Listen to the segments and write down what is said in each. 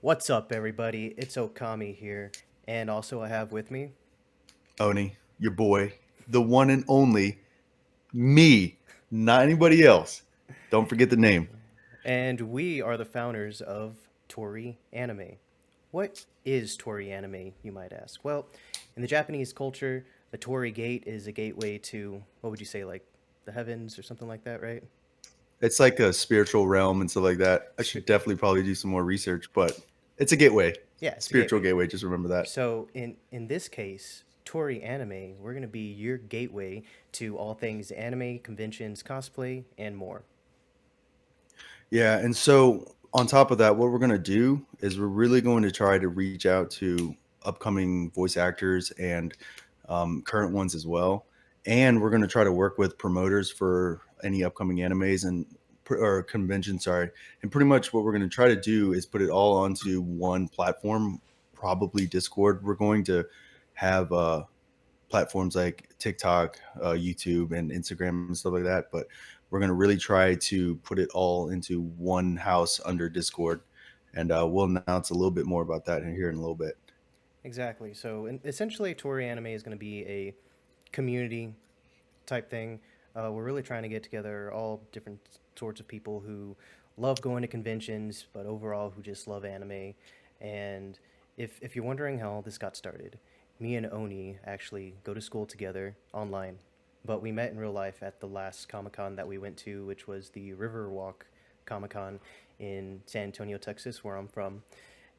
What's up, everybody? It's Okami here, and also I have with me, Oni, your boy, the one and only me, not anybody else. Don't forget the name. and we are the founders of Torii Anime. What is Torii Anime, you might ask? Well, in the Japanese culture, the Torii Gate is a gateway to, what would you say, like the heavens or something like that, right? It's like a spiritual realm and stuff like that. I should definitely probably do some more research, but it's a gateway, Yeah, it's a spiritual gateway. gateway. Just remember that. So in this case, Torii Anime, we're gonna be your gateway to all things anime, conventions, cosplay, and more. Yeah, and so on top of that, what we're going to do is we're really going to try to reach out to upcoming voice actors and current ones as well. And we're going to try to work with promoters for any upcoming animes and or conventions, sorry. And pretty much what we're going to try to do is put it all onto one platform, probably Discord. We're going to have platforms like TikTok, YouTube, and Instagram and stuff like that. But we're going to really try to put it all into one house under Discord. And we'll announce a little bit more about that here in a little bit. Exactly. So essentially, Torii Anime is going to be a community type thing. We're really trying to get together all different sorts of people who love going to conventions, but overall who just love anime. And if you're wondering how all this got started, me and Oni actually go to school together online, but we met in real life at the last Comic Con that we went to, which was the Riverwalk Comic Con in San Antonio, Texas, where I'm from.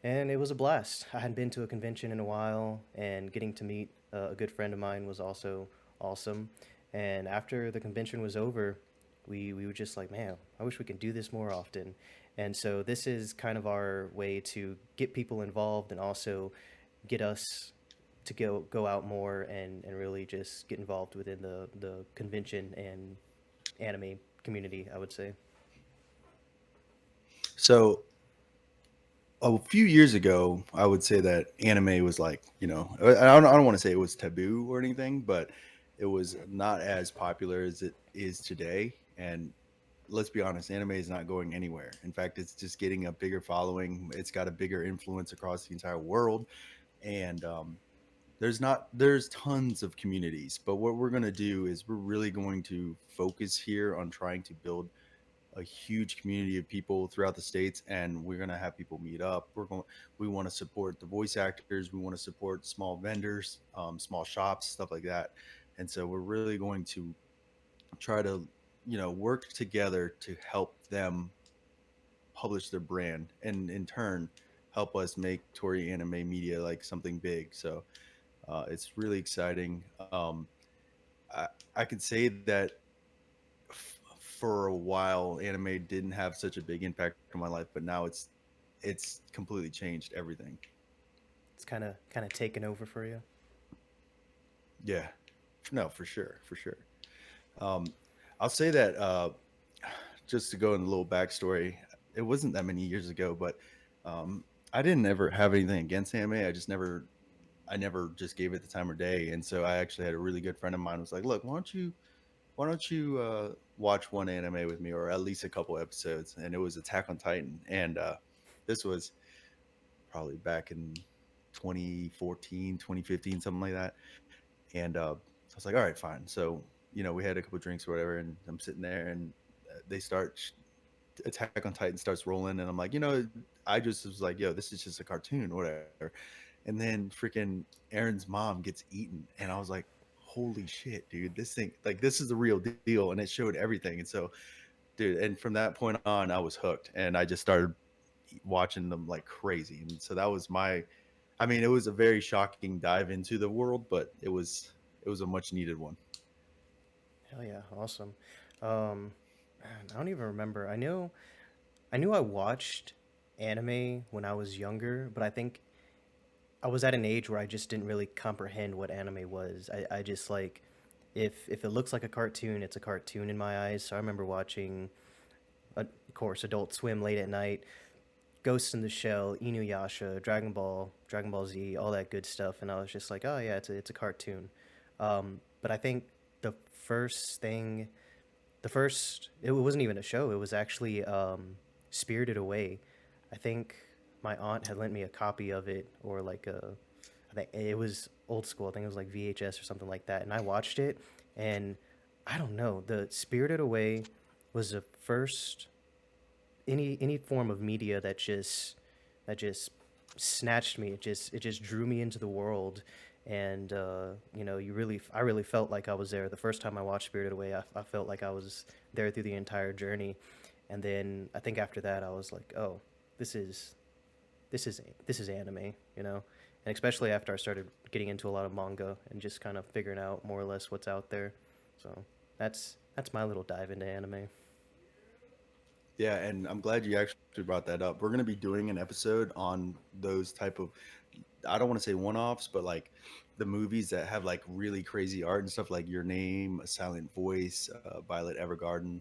And it was a blast. I hadn't been to a convention in a while, and getting to meet a good friend of mine was also awesome. And after the convention was over, we were just like, man, I wish we could do this more often. And so this is kind of our way to get people involved and also get us to go out more and really just get involved within the convention and anime community, I would say. So a few years ago, I would say that anime was like, I don't want to say it was taboo or anything, but it was not as popular as it is today. And let's be honest, anime is not going anywhere. In fact, it's just getting a bigger following. It's got a bigger influence across the entire world. And there's tons of communities, but what we're going to do is we're really going to focus here on trying to build a huge community of people throughout the states, and we're going to have people meet up. We want to support the voice actors, we want to support small vendors, small shops, stuff like that. And so we're really going to try to work together to help them publish their brand, and in turn help us make Torii Anime Media like something big. So it's really exciting. I could say that for a while anime didn't have such a big impact on my life, but now it's completely changed everything. It's kind of taken over for you. Yeah, no, for sure, for sure. um, I'll say that just to go in a little backstory, it wasn't that many years ago, but um, I didn't ever have anything against anime. I never just gave it the time of day. And so I actually had a really good friend of mine was like, look, why don't you watch one anime with me, or at least a couple episodes? And it was Attack on Titan. And this was probably back in 2014, 2015, something like that. And I was like, all right, fine. So, we had a couple drinks or whatever, and I'm sitting there, and they start, Attack on Titan starts rolling. And I'm like, I just was like, yo, this is just a cartoon or whatever. And then freaking Aaron's mom gets eaten. And I was like, holy shit, dude, this thing, like, this is the real deal. And it showed everything. And so, dude, and from that point on, I was hooked, and I just started watching them like crazy. And so that was I mean, it was a very shocking dive into the world, but it was a much needed one. Hell yeah, awesome. Man, I don't even remember. I knew I watched anime when I was younger, but I think I was at an age where I just didn't really comprehend what anime was. I just like if it looks like a cartoon, it's a cartoon in my eyes. So I remember watching, of course, Adult Swim late at night, Ghost in the Shell, Inuyasha, Dragon Ball Z, all that good stuff, and I was just like, oh yeah, it's a cartoon. But I think the first thing the first it wasn't even a show, it was actually Spirited Away. I think my aunt had lent me a copy of it, or like a, I think it was old school. I think it was like VHS or something like that. And I watched it, and I don't know. The Spirited Away was the first any form of media that just snatched me. It just drew me into the world, and I really felt like I was there the first time I watched Spirited Away. I felt like I was there through the entire journey, and then I think after that I was like, oh, this is this is anime, you know. And especially after I started getting into a lot of manga and just kind of figuring out more or less what's out there. So that's my little dive into anime. Yeah, and I'm glad you actually brought that up. We're going to be doing an episode on those type of, I don't want to say one-offs, but like the movies that have like really crazy art and stuff, like Your Name, A Silent Voice, Violet Evergarden,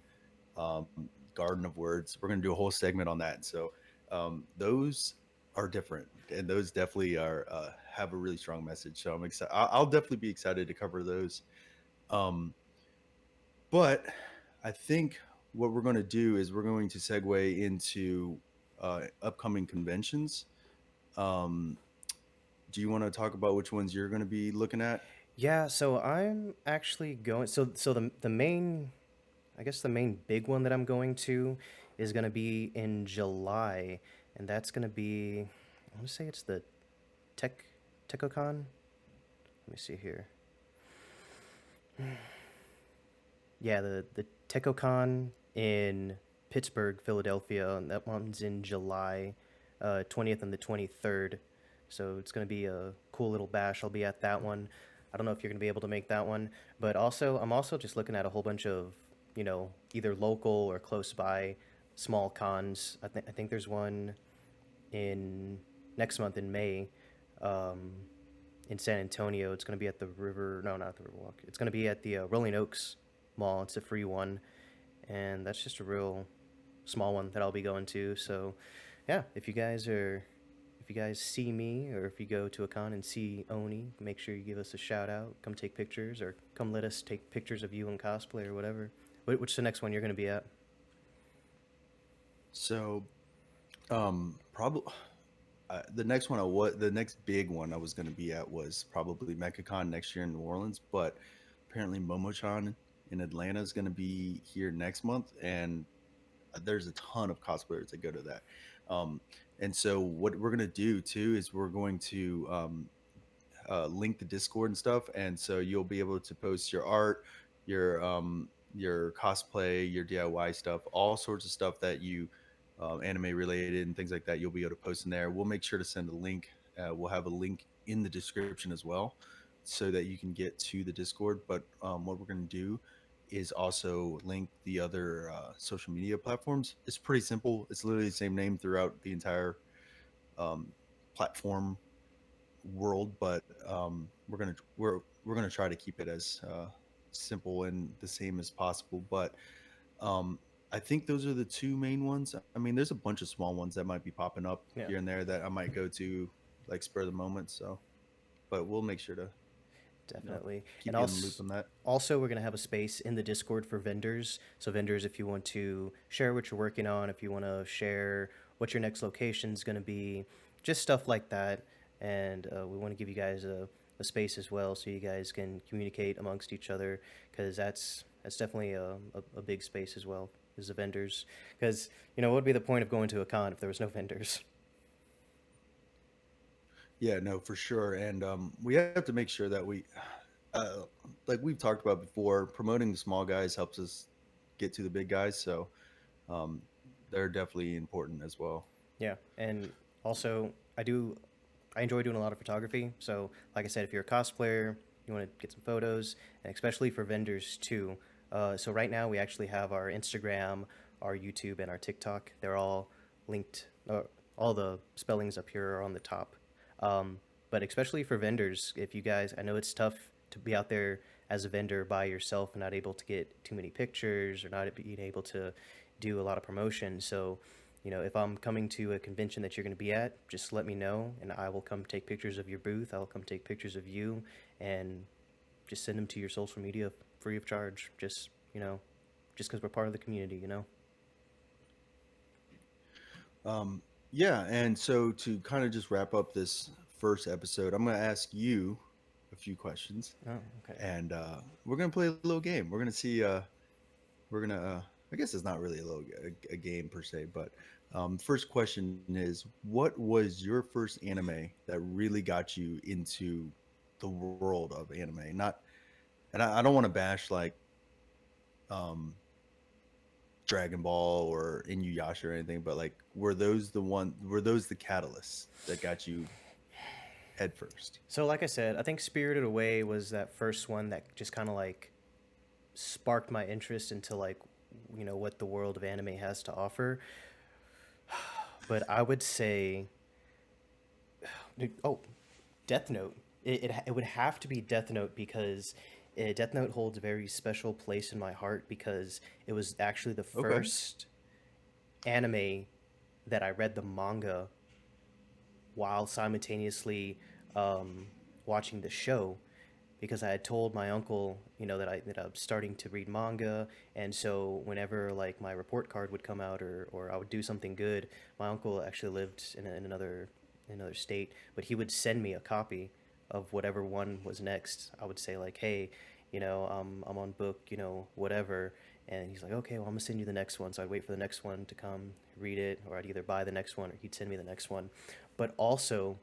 um, Garden of Words. We're going to do a whole segment on that. So those are different, and those definitely are have a really strong message. So I'm excited. I'll definitely be excited to cover those. Um, but I think what we're going to do is we're going to segue into upcoming conventions. Um, do you want to talk about which ones you're going to be looking at? Yeah, so I'm actually going. So the main, I guess the main big one that I'm going to is gonna be in July, and that's gonna be, I want to say it's the Tech TechoCon. Let me see here. Yeah, the TechoCon in Pittsburgh, Philadelphia, and that one's in July 20th and the 23rd. So it's going to be a cool little bash. I'll be at that one. I don't know if you're going to be able to make that one, but also I'm also just looking at a whole bunch of, either local or close by small cons. I think there's one in next month in May, um, in San Antonio. It's going to be at the River. No, not the Riverwalk. It's going to be at the Rolling Oaks Mall. It's a free one, and that's just a real small one that I'll be going to. So, yeah, if you guys see me, or if you go to a con and see Oni, make sure you give us a shout out. Come take pictures, or come let us take pictures of you in cosplay or whatever. Which the next one you're going to be at? So probably the next one the next big one I was going to be at was probably MechaCon next year in New Orleans, but apparently Momochan in Atlanta is going to be here next month, and there's a ton of cosplayers that go to that. Um, and so what we're going to do too is we're going to link the Discord and stuff, and so you'll be able to post your art, your cosplay, your DIY stuff, all sorts of stuff that you anime related and things like that. You'll be able to post in there. We'll make sure to send a link. We'll have a link in the description as well, so that you can get to the Discord. But what we're going to do is also link the other social media platforms. It's pretty simple. It's literally the same name throughout the entire um, platform world, but we're gonna try to keep it as simple and the same as possible. But um, I think those are the two main ones. I mean, there's a bunch of small ones that might be popping up Yeah. here and there that I might go to like spur of the moment. So, but we'll make sure to Definitely. And keep you in the loop on that. also we're going to have a space in the Discord for vendors. So vendors, if you want to share what you're working on, if you want to share what your next location is going to be, just stuff like that. And we want to give you guys a space as well, so you guys can communicate amongst each other, because that's definitely a big space as well, is the vendors. Because, what would be the point of going to a con if there was no vendors? Yeah, no, for sure. And we have to make sure that uh, like we've talked about before, promoting the small guys helps us get to the big guys. So um, they're definitely important as well. Yeah, and also I enjoy doing a lot of photography. So, like I said, if you're a cosplayer, you want to get some photos, and especially for vendors too. So right now we actually have our Instagram, our YouTube, and our TikTok. They're all linked. All the spellings up here are on the top. But especially for vendors, if you guys, I know it's tough to be out there as a vendor by yourself and not able to get too many pictures, or not being able to do a lot of promotion. So, if I'm coming to a convention that you're going to be at, just let me know, and I will come take pictures of your booth. I'll come take pictures of you, and just send them to your social media free of charge. Just because we're part of the community. Um, Yeah, and so to kind of just wrap up this first episode, I'm going to ask you a few questions, Oh, okay. and we're going to play a little game. We're going to see. We're gonna. I guess it's not really a game per se, but first question is, what was your first anime that really got you into the world of anime? Not, and I don't want to bash like um Dragon Ball or Inuyasha or anything, but like, Were those the catalysts that got you head first? So, like I said, I think Spirited Away was that first one that just kind of like sparked my interest into like, what the world of anime has to offer. But I would say, oh, Death Note. It would have to be Death Note because Death Note holds a very special place in my heart because it was actually the Okay. first anime that I read the manga while simultaneously um, watching the show because I had told my uncle, that I'm starting to read manga, and so whenever like my report card would come out or I would do something good, my uncle actually lived in another state, but he would send me a copy of whatever one was next. I would say like, hey, I'm on book, whatever, and he's like, okay, well I'm gonna send you the next one. So I'd wait for the next one to come, read it, or I'd either buy the next one or he'd send me the next one. But also,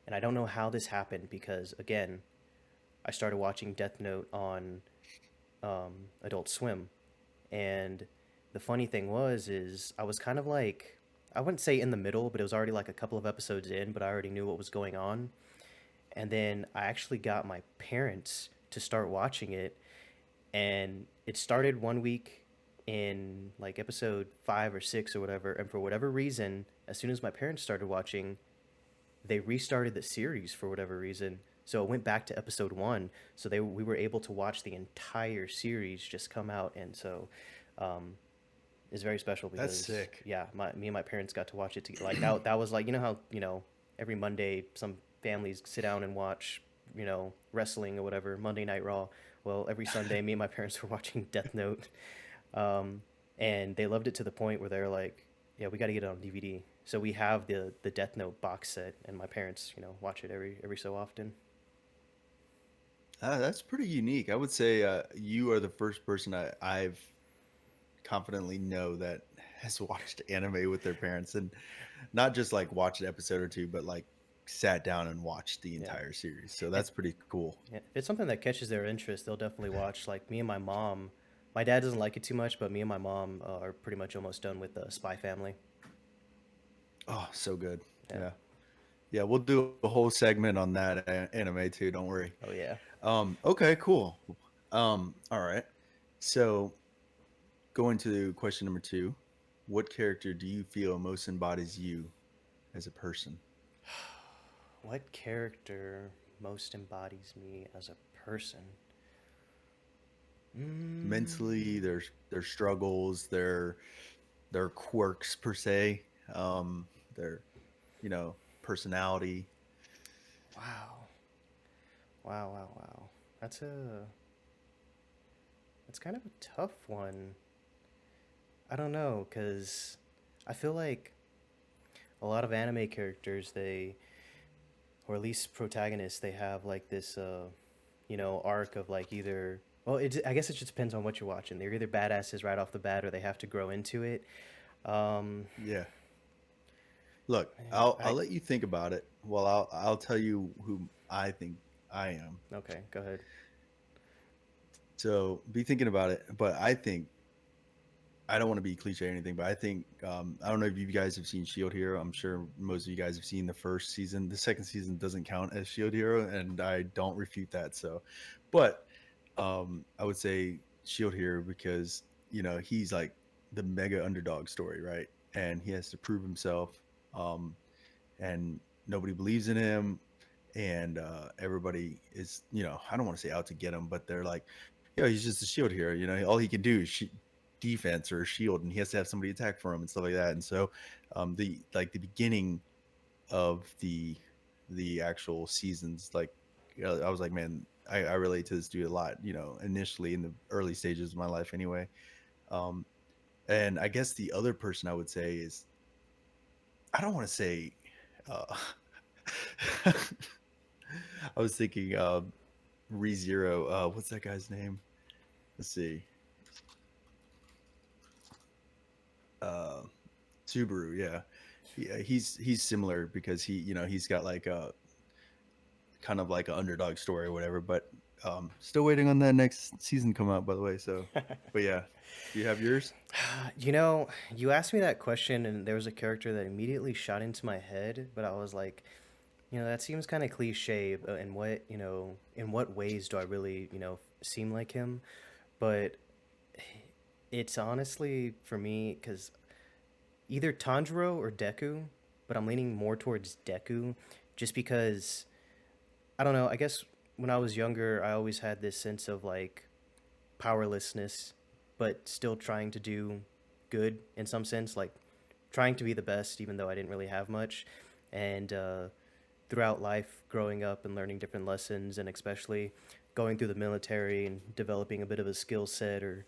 and I don't know how this happened because again, I started watching Death Note on Adult Swim, and the funny thing is I was kind of like, I wouldn't say in the middle, but it was already like a couple of episodes in, but I already knew what was going on. And then I actually got my parents to start watching it, and it started one week in like episode 5 or 6 or whatever, and for whatever reason, as soon as my parents started watching, they restarted the series for whatever reason. So it went back to episode 1. So we were able to watch the entire series just come out, and so um, it's very special That's because sick. yeah, me and my parents got to watch it together. Like that was like, how every Monday some families sit down and watch wrestling or whatever, Monday Night Raw. Well, every Sunday me and my parents were watching Death Note, um, and they loved it to the point where they're like, "Yeah, we got to get it on DVD." So we have the Death Note box set, and my parents, watch it every so often. That's pretty unique. I would say you are the first person I've confidently know that has watched anime with their parents, and not just like watched an episode or two, but like sat down and watched the Yeah, entire series. So and that's pretty cool. yeah, if it's something that catches their interest, they'll definitely watch. Like me and my mom, my dad doesn't like it too much, but me and my mom are pretty much almost done with Spy Family. Oh, so good. Yeah. Yeah. Yeah, we'll do a whole segment on that anime too, don't worry. Oh yeah. Okay, cool. All right. So going to question number 2, what character do you feel most embodies you as a person? What character most embodies me as a person? Mentally, Mm, their struggles, their quirks per se, their personality. wow. Wow, wow, wow. That's a that's kind of a tough one. I don't know, cause I feel like a lot of anime characters, or at least protagonists, they have like this, arc of like either. Well, I guess it just depends on what you're watching. They're either badasses right off the bat, or they have to grow into it. Um, Yeah. Look, man, I'll let you think about it. Well, I'll tell you who I think I am. okay, go ahead. So be thinking about it. But I don't want to be cliche or anything, but I think I don't know if you guys have seen Shield Hero. I'm sure most of you guys have seen the first season. The second season doesn't count as Shield Hero, and I don't refute that. So, but I would say Shield Hero because he's like the mega underdog story, right? And he has to prove himself, um, and nobody believes in him, and everybody is I don't want to say out to get him, but they're like, he's just a shield hero. All he can do is defense or shield, and he has to have somebody attack for him and stuff like that. And so, the beginning of the actual seasons, like I was like, man, I relate to this dude a lot. Initially in the early stages of my life, anyway. Um, and I guess the other person I would say is I don't want to say. Uh, I was thinking ReZero. What's that guy's name? Let's see. Uh, Subaru. Yeah, he's similar because he's got like a kind of like an underdog story or whatever. But still waiting on that next season come out, by the way. So, but yeah, do you have yours? You know, you asked me that question, and there was a character that immediately shot into my head, but I was like, that seems kind of cliche. In what, in what ways do I really, seem like him? But it's honestly for me because either Tanjiro or Deku, but I'm leaning more towards Deku, just because I don't know. I guess when I was younger, I always had this sense of like powerlessness, but still trying to do good in some sense, like trying to be the best, even though I didn't really have much. And throughout life, growing up and learning different lessons, and especially going through the military and developing a bit of a skill set or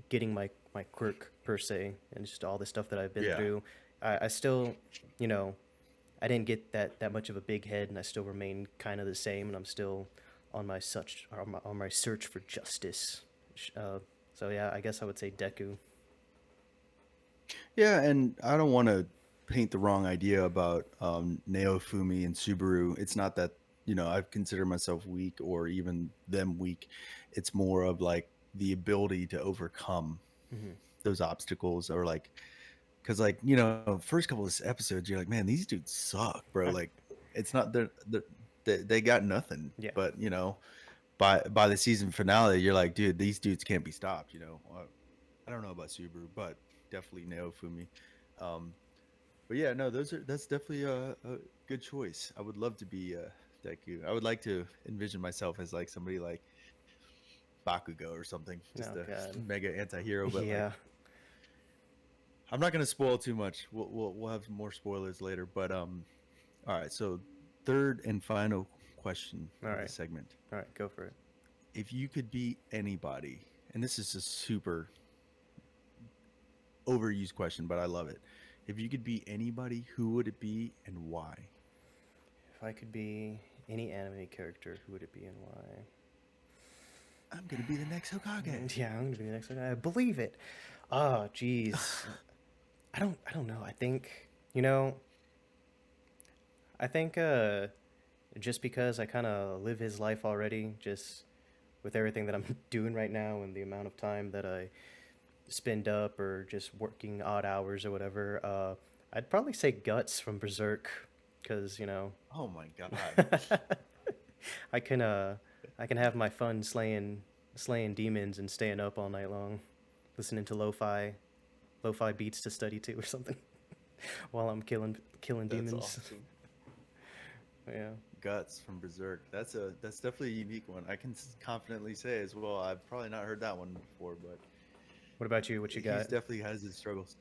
getting my quirk per se, and just all the stuff that I've been Yeah. through, I still, you know, I didn't get that much of a big head, and I still remain kind of the same, and I'm still on my search for justice. Uh, so yeah, I guess I would say Deku. Yeah, and I don't want to paint the wrong idea about Naofumi and Subaru. It's not that, I consider myself weak or even them weak. It's more of like the ability to overcome Hmm. those obstacles or like, because like, first couple of episodes, you're like, man, these dudes suck, bro. Like, it's not, they got nothing. Yeah. But, by the season finale, you're like, dude, these dudes can't be stopped. I don't know about Subaru, but definitely Naofumi. Um, but yeah, no, that's definitely a good choice. I would love to be Deku. I would like to envision myself as like somebody like Bakugo or something, just Oh a God. mega anti-hero. But like, Yeah. I'm not gonna spoil too much. We'll have more spoilers later. But all right. So third and final question All of the right. segment: All right. Go for it. if you could be anybody, and this is a super overused question, but I love it. If you could be anybody, who would it be and why? If I could be any anime character, who would it be and why? I'm gonna be the next Hokage. Yeah, I'm gonna be the next one. I believe it. Oh, jeez. I don't know. I think you know. I think just because I kind of live his life already, just with everything that I'm doing right now and the amount of time that I spend up or just working odd hours or whatever, I'd probably say Guts from Berserk, because Oh my god. I can uh I can have my fun slaying demons and staying up all night long, listening to lo-fi beats to study to or something while I'm killing That's demons. awesome. Yeah. Guts from Berserk. That's definitely a unique one. I can confidently say as well. I've probably not heard that one before, but What about you? What you he's got? definitely has his struggles.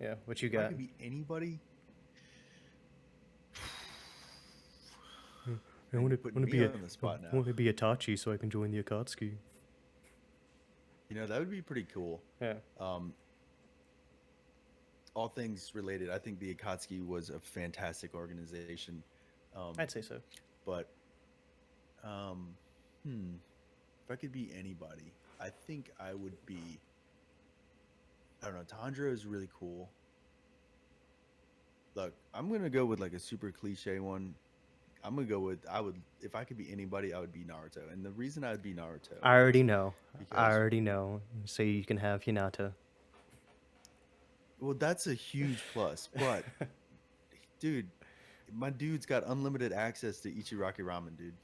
Yeah. What you If I got? could be anybody, I man, want you're to putting me on the spot now. be Itachi so I can join the Akatsuki. That would be pretty cool. Yeah, Um, all things related, I think the Akatsuki was a fantastic organization. Um, I'd say so. but um, hmm, if I could be anybody, I think I would be. I don't know. Tanjiro is really cool. Look, I'm gonna go with like a super cliche one. I'm gonna go with I would if I could be anybody, I would be Naruto. And the reason I would be Naruto I is already know. I because already know. So you can have Hinata. well, that's a huge plus. But dude, my dude's got unlimited access to Ichiraki ramen, dude.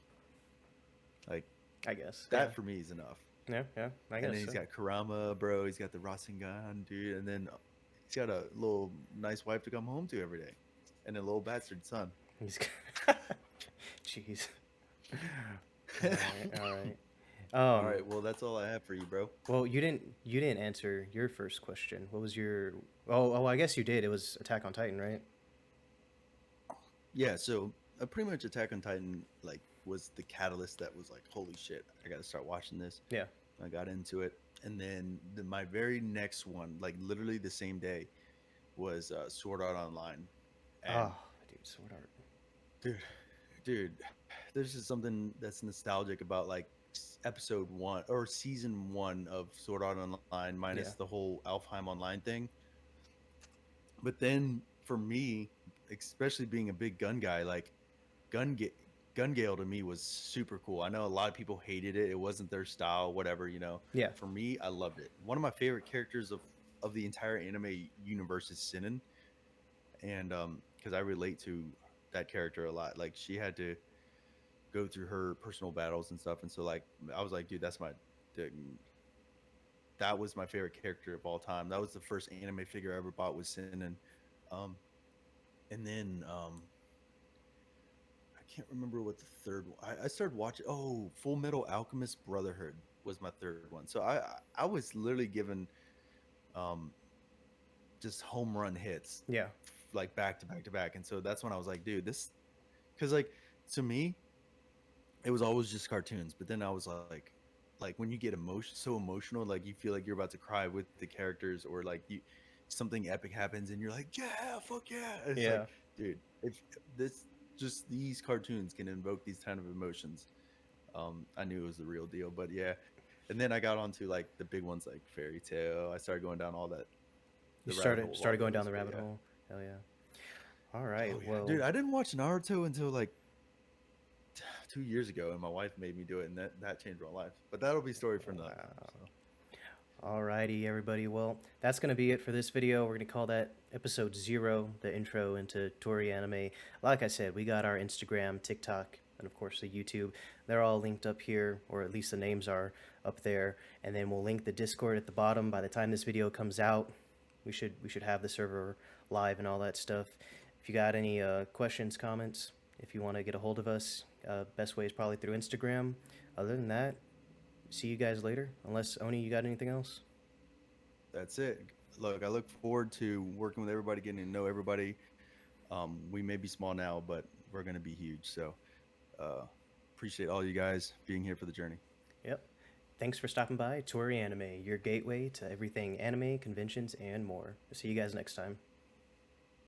Like I guess. Yeah. that for me is enough. Yeah. Yeah. I And guess then he's so. got Kurama, bro. He's got the Rasengan, dude. And then he's got a little nice wife to come home to every day, and a little bastard son. He's. Jeez. All right. All right. All right, well, that's all I have for you, bro. Well, you didn't answer your first question. What was your? Oh, I guess you did. It was Attack on Titan, right? Yeah, so pretty much Attack on Titan like was the catalyst that was like, holy shit, I got to start watching this. Yeah. I got into it, and then my very next one, like literally the same day, was Sword Art Online, And Oh, dude, Sword Art. dude, dude, there's just something that's nostalgic about like episode one or season one of Sword Art Online, Yeah. minus the whole Alfheim Online thing. But then for me, especially being a big gun guy, like Gun Ga- Gun Gale to me was super cool. I know a lot of people hated it. It wasn't their style, whatever, you know. Yeah. For me, I loved it. One of my favorite characters of the entire anime universe is Sinnen. And because I relate to that character a lot. Like she had to go through her personal battles and stuff. And so like I was like, dude, that was my favorite character of all time. That was the first anime figure I ever bought was Sinnen. Um and then I can't remember what the third one. I started watching. Oh, Full Metal Alchemist Brotherhood was my third one. So I was literally given um just home run hits Yeah. like back to back to back. And so that's when I was like, dude, this because like to me it was always just cartoons. But then I was like when you get so emotional, like you feel like you're about to cry with the characters, or like you something epic happens and you're like, yeah, fuck yeah. It's Yeah. like, dude, if this just these cartoons can invoke these kind of emotions, I knew it was the real deal. But yeah. And then I got onto like the big ones like Fairy Tale. I started going down all that You the rabbit hole of all started going down those. the But rabbit yeah. hole. Hell yeah. All right. Oh yeah. Dude, Well, I didn't watch Naruto until like 2 years ago, and my wife made me do it, and that changed my life. But that'll be story for another time. wow. So Alrighty, everybody. Well, that's going to be it for this video. We're going to call that episode 0, the intro into Torii Anime. Like I said, we got our Instagram, TikTok, and of course the YouTube. They're all linked up here, or at least the names are up there. And then we'll link the Discord at the bottom. By the time this video comes out, we should have the server live and all that stuff. If you got any questions, comments, if you want to get a hold of us, best way is probably through Instagram. Other than that, see you guys later. Unless Oni, you got anything else? that's it. Look, I look forward to working with everybody, getting to know everybody. We may be small now, but we're going to be huge. So uh, appreciate all you guys being here for the journey. Yep. Thanks for stopping by Torii Anime, your gateway to everything anime, conventions, and more. See you guys next time.